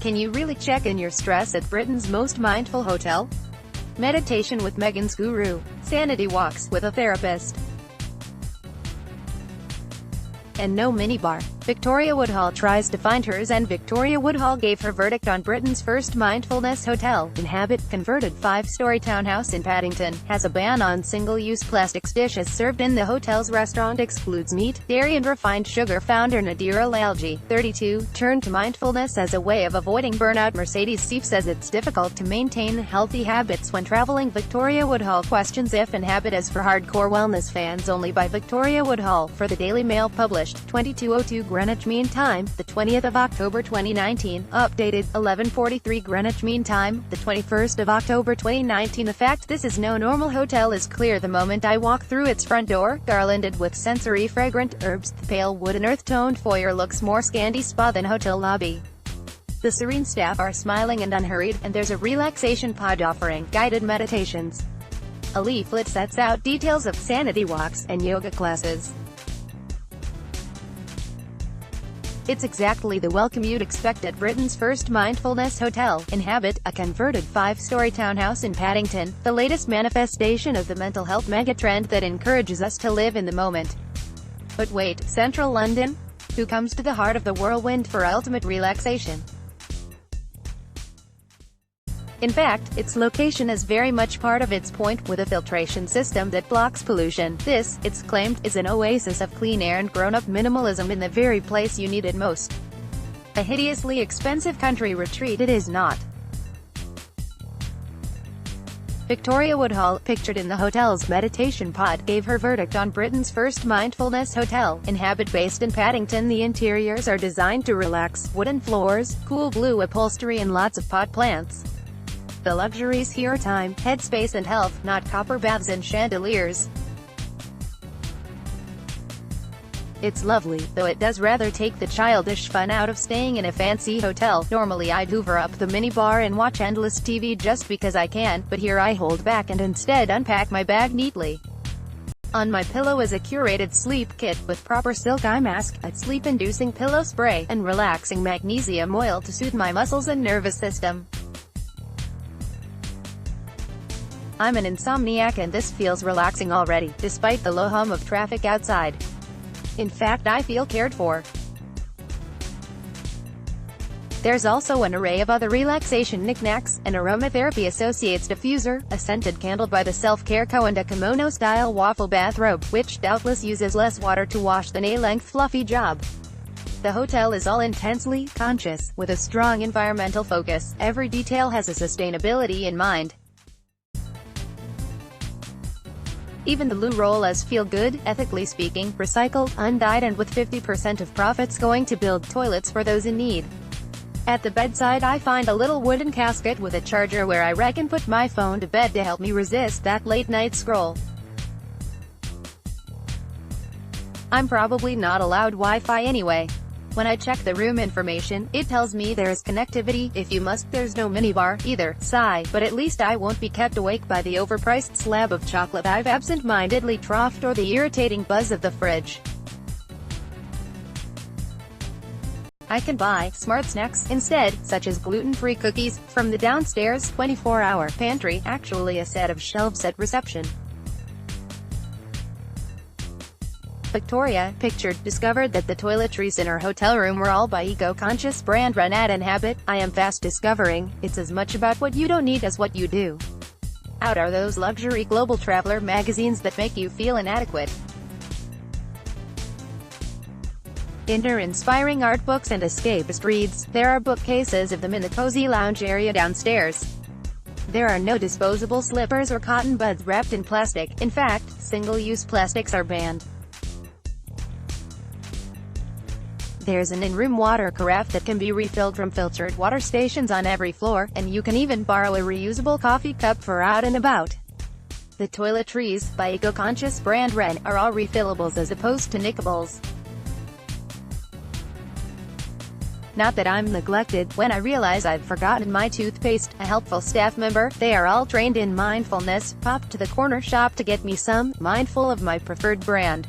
Can you really check in your stress at Britain's most mindful hotel? Meditation with Meghan's guru. Sanity walks with a therapist. And no minibar. Victoria Woodhull tries to find hers, and Victoria Woodhull gave her verdict on Britain's first mindfulness hotel. Inhabit, converted 5-story townhouse in Paddington, has a ban on single-use plastics. Dishes served in the hotel's restaurant excludes meat, dairy and refined sugar. Founder Nadira Lalji, 32, turned to mindfulness as a way of avoiding burnout. Mercedes Seif says it's difficult to maintain healthy habits when traveling. Victoria Woodhull questions if Inhabit is for hardcore wellness fans only, by Victoria Woodhull, for the Daily Mail, published 22:02 Greenwich Mean Time, the 20th of October 2019, updated 11:43 Greenwich Mean Time, the 21st of October 2019. The fact this is no normal hotel is clear the moment I walk through its front door. Garlanded with sensory fragrant herbs, the pale wood and earth-toned foyer looks more Scandi spa than hotel lobby. The serene staff are smiling and unhurried, and there's a relaxation pod offering guided meditations. A leaflet sets out details of sanity walks and yoga classes. It's exactly the welcome you'd expect at Britain's first mindfulness hotel. Inhabit, a converted 5-story townhouse in Paddington, the latest manifestation of the mental health megatrend that encourages us to live in the moment. But wait, central London? Who comes to the heart of the whirlwind for ultimate relaxation? In fact, its location is very much part of its point, with a filtration system that blocks pollution. This, it's claimed, is an oasis of clean air and grown-up minimalism in the very place you need it most. A hideously expensive country retreat it is not. Victoria Woodhull, pictured in the hotel's meditation pod, gave her verdict on Britain's first mindfulness hotel. Inhabit, based in Paddington. The interiors are designed to relax. Wooden floors, cool blue upholstery and lots of pot plants. The luxuries here are time, headspace and health, not copper baths and chandeliers. It's lovely, though it does rather take the childish fun out of staying in a fancy hotel. Normally I'd hoover up the minibar and watch endless TV just because I can, but here I hold back and instead unpack my bag neatly. On my pillow is a curated sleep kit, with proper silk eye mask, a sleep-inducing pillow spray, and relaxing magnesium oil to soothe my muscles and nervous system. I'm an insomniac and this feels relaxing already, despite the low hum of traffic outside. In fact, I feel cared for. There's also an array of other relaxation knickknacks: an aromatherapy associates diffuser, a scented candle by the self-care co, and a kimono-style waffle bathrobe, which doubtless uses less water to wash than a length fluffy job. The hotel is all intensely conscious, with a strong environmental focus. Every detail has a sustainability in mind. Even the loo roll is feel-good, ethically speaking, recycled, undyed, and with 50% of profits going to build toilets for those in need. At the bedside I find a little wooden casket with a charger where I can put my phone to bed to help me resist that late-night scroll. I'm probably not allowed Wi-Fi anyway. When I check the room information, it tells me there is connectivity. If you must, there's no minibar, either. Sigh, but at least I won't be kept awake by the overpriced slab of chocolate I've absent-mindedly troughed, or the irritating buzz of the fridge. I can buy smart snacks instead, such as gluten-free cookies, from the downstairs 24-hour pantry, actually a set of shelves at reception. Victoria, pictured, discovered that the toiletries in her hotel room were all by eco-conscious brand run at Inhabit. I am fast discovering, it's as much about what you don't need as what you do. Out are those luxury global traveler magazines that make you feel inadequate. In her inspiring art books and escapist reads, there are bookcases of them in the cozy lounge area downstairs. There are no disposable slippers or cotton buds wrapped in plastic. In fact, single-use plastics are banned. There's an in-room water carafe that can be refilled from filtered water stations on every floor, and you can even borrow a reusable coffee cup for out and about. The toiletries, by eco-conscious brand Ren, are all refillables as opposed to nickables. Not that I'm neglected. When I realize I've forgotten my toothpaste, a helpful staff member, they are all trained in mindfulness, pop to the corner shop to get me some, mindful of my preferred brand.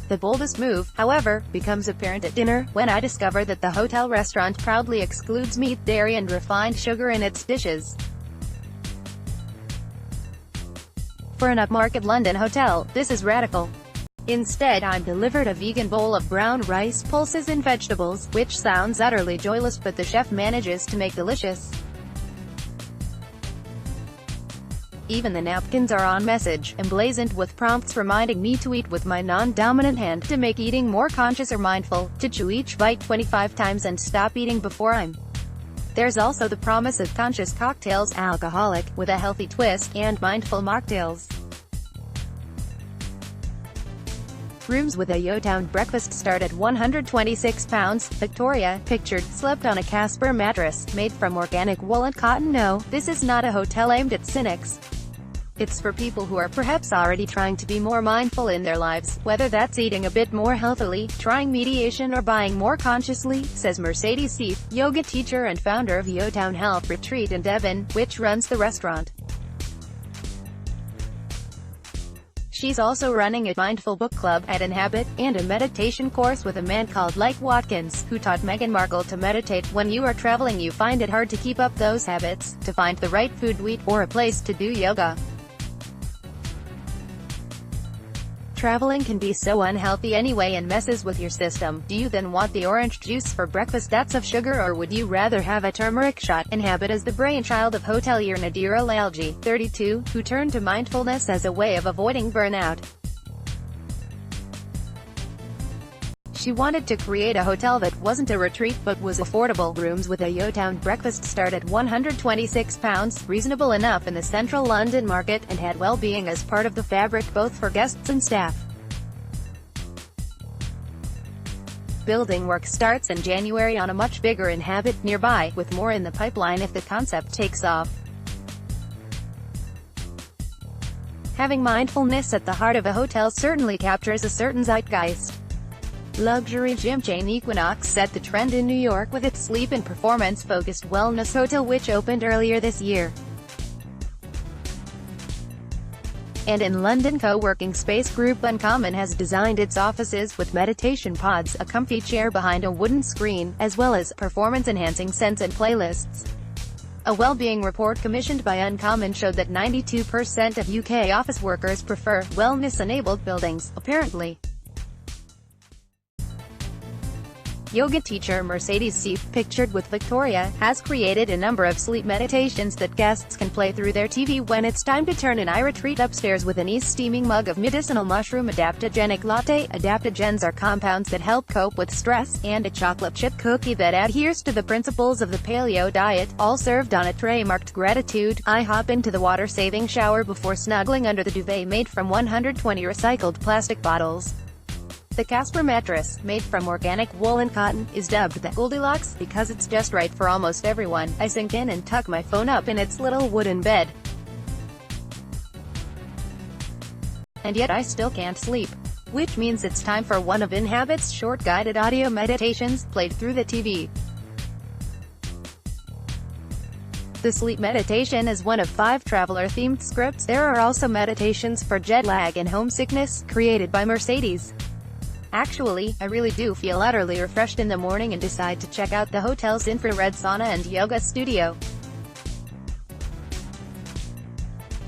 The boldest move, however, becomes apparent at dinner, when I discover that the hotel restaurant proudly excludes meat, dairy and refined sugar in its dishes. For an upmarket London hotel, this is radical. Instead, I'm delivered a vegan bowl of brown rice, pulses and vegetables, which sounds utterly joyless but the chef manages to make delicious. Even the napkins are on message, emblazoned with prompts reminding me to eat with my non-dominant hand, to make eating more conscious or mindful, to chew each bite 25 times and stop eating before I'm. There's also the promise of conscious cocktails, alcoholic, with a healthy twist, and mindful mocktails. Rooms with a Yotown breakfast start at £126. Victoria, pictured, slept on a Casper mattress, made from organic wool and cotton. No, this is not a hotel aimed at cynics. It's for people who are perhaps already trying to be more mindful in their lives, whether that's eating a bit more healthily, trying meditation or buying more consciously, says Mercedes Seif, yoga teacher and founder of Yotown Health Retreat in Devon, which runs the restaurant. She's also running a mindful book club at Inhabit, and a meditation course with a man called Mike Watkins, who taught Meghan Markle to meditate. When you are traveling, you find it hard to keep up those habits, to find the right food to eat, or a place to do yoga. Traveling can be so unhealthy anyway and messes with your system. Do you then want the orange juice for breakfast that's of sugar, or would you rather have a turmeric shot? Inhabit is the brainchild of hotelier Nadira Lalji, 32, who turned to mindfulness as a way of avoiding burnout. She wanted to create a hotel that wasn't a retreat but was affordable. Rooms with a Yotown breakfast start at £126, reasonable enough in the central London market, and had well-being as part of the fabric both for guests and staff. Building work starts in January on a much bigger Inhabit nearby, with more in the pipeline if the concept takes off. Having mindfulness at the heart of a hotel certainly captures a certain zeitgeist. Luxury gym chain Equinox set the trend in New York with its sleep and performance-focused wellness hotel, which opened earlier this year. And in London, co-working space group Uncommon has designed its offices with meditation pods, a comfy chair behind a wooden screen, as well as performance-enhancing scents and playlists. A well-being report commissioned by Uncommon showed that 92% of UK office workers prefer wellness-enabled buildings, apparently. Yoga teacher Mercedes Seif, pictured with Victoria, has created a number of sleep meditations that guests can play through their TV when it's time to turn in. I retreat upstairs with an steaming mug of medicinal mushroom adaptogenic latte. Adaptogens are compounds that help cope with stress, and a chocolate chip cookie that adheres to the principles of the paleo diet, all served on a tray marked gratitude. I hop into the water-saving shower before snuggling under the duvet made from 120 recycled plastic bottles. The Casper mattress, made from organic wool and cotton, is dubbed the Goldilocks, because it's just right for almost everyone. I sink in and tuck my phone up in its little wooden bed. And yet I still can't sleep. Which means it's time for one of Inhabit's short guided audio meditations, played through the TV. The sleep meditation is one of 5 traveler-themed scripts. There are also meditations for jet lag and homesickness, created by Mercedes. Actually, I really do feel utterly refreshed in the morning and decide to check out the hotel's infrared sauna and yoga studio.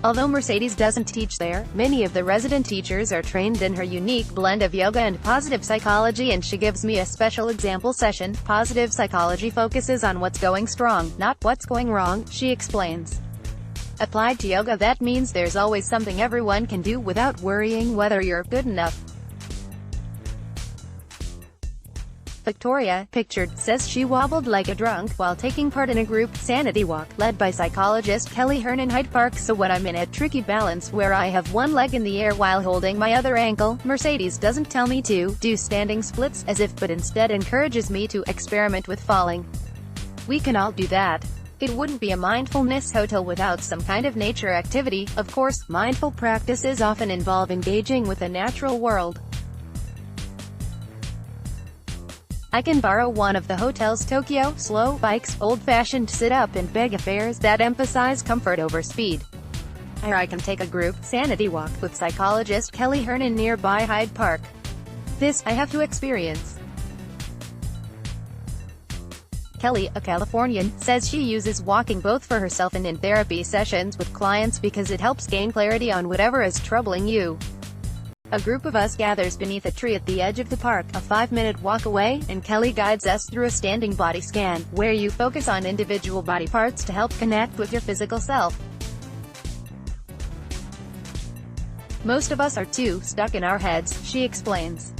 Although Mercedes doesn't teach there, many of the resident teachers are trained in her unique blend of yoga and positive psychology, and she gives me a special example session. Positive psychology focuses on what's going strong, not what's going wrong, she explains. Applied to yoga, that means there's always something everyone can do without worrying whether you're good enough. Victoria, pictured, says she wobbled like a drunk while taking part in a group sanity walk led by psychologist Kelly Hearn in Hyde Park. So when I'm in a tricky balance where I have one leg in the air while holding my other ankle, Mercedes doesn't tell me to do standing splits, as if, but instead encourages me to experiment with falling. We can all do that. It wouldn't be a mindfulness hotel without some kind of nature activity. Of course, mindful practices often involve engaging with the natural world. I can borrow one of the hotel's Tokyo slow bikes, old-fashioned sit-up and beg affairs that emphasize comfort over speed. Or I can take a group sanity walk with psychologist Kelly Hearn in nearby Hyde Park. This, I have to experience. Kelly, a Californian, says she uses walking both for herself and in therapy sessions with clients because it helps gain clarity on whatever is troubling you. A group of us gathers beneath a tree at the edge of the park, a 5-minute walk away, and Kelly guides us through a standing body scan, where you focus on individual body parts to help connect with your physical self. Most of us are too stuck in our heads, she explains.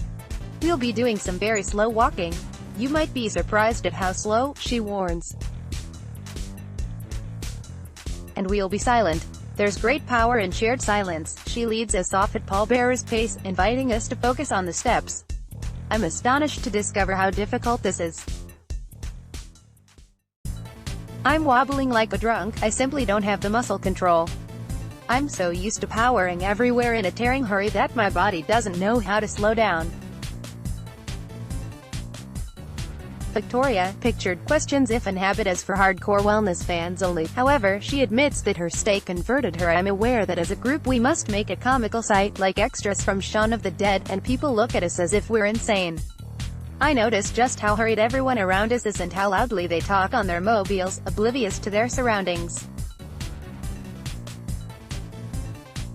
We'll be doing some very slow walking. You might be surprised at how slow, she warns. And we'll be silent. There's great power in shared silence. She leads us off at pallbearer's pace, inviting us to focus on the steps. I'm astonished to discover how difficult this is. I'm wobbling like a drunk, I simply don't have the muscle control. I'm so used to powering everywhere in a tearing hurry that my body doesn't know how to slow down. Victoria, pictured, questions if an habit is for hardcore wellness fans only. However, she admits that her stay converted her. I'm aware that as a group we must make a comical sight, like extras from Shaun of the Dead, and people look at us as if we're insane. I notice just how hurried everyone around us is and how loudly they talk on their mobiles, oblivious to their surroundings.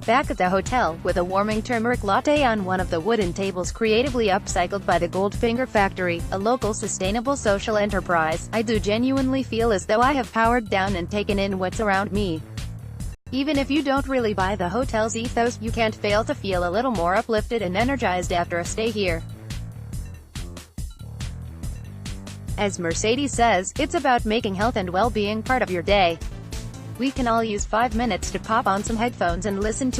Back at the hotel, with a warming turmeric latte on one of the wooden tables creatively upcycled by the Goldfinger Factory, a local sustainable social enterprise, I do genuinely feel as though I have powered down and taken in what's around me. Even if you don't really buy the hotel's ethos, you can't fail to feel a little more uplifted and energized after a stay here. As Mercedes says, it's about making health and well-being part of your day. We can all use 5 minutes to pop on some headphones and listen to